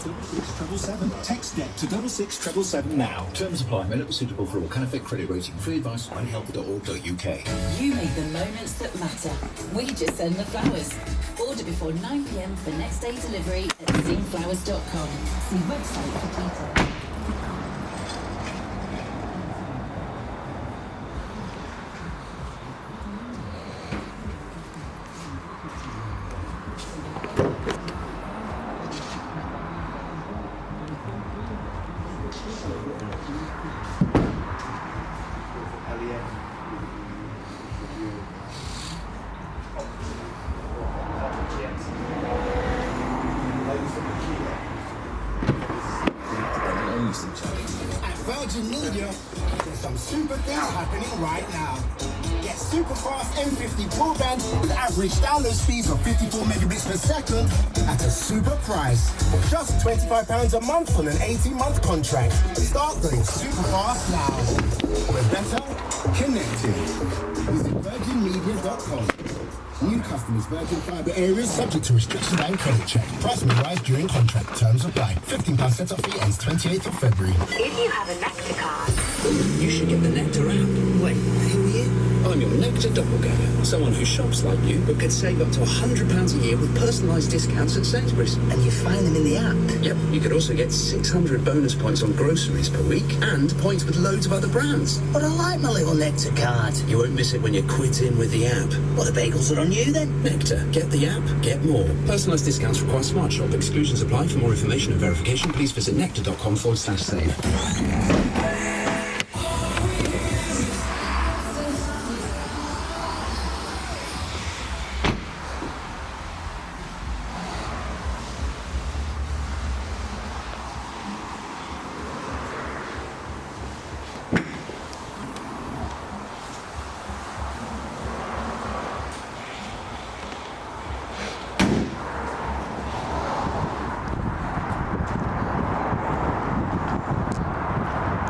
6677. Text NECTAR to 66777 now. Terms apply. May not be suitable for all. Can affect credit rating. Free advice on moneyhelp.org.uk. You make the moments that matter. We just send the flowers. Order before 9 p.m. for next day delivery at zingflowers.com. See website for details. At Virgin Media, there's some super things happening right now. Get super fast M50 broadband with average download speeds of 54 megabits per second at a super price. Just £25 a month on an 18-month contract. Start going super fast now. We're better connected. Visit virginmedia.com. New customers, Virgin Fibre areas subject to restrictions and credit check. Price may rise during contract. Terms apply. £15 set-up fee ends 28th of February. If you have a Nectar card, You should get the Nectar app. Wait, who are you? I'm your Nectar doppelganger. Someone who shops like you, but could save up to £100 a year with personalised discounts at Sainsbury's. And you find them in the app? Yep, you could also get 600 bonus points on groceries per week and points with loads of other brands. But I like my little Nectar card. You won't miss it when you quit in with the app. Well, the bagels are on you then. Nectar. Get the app, get more. Personalised discounts require Smart Shop. Exclusions apply. For more information and verification, please visit nectar.com/save.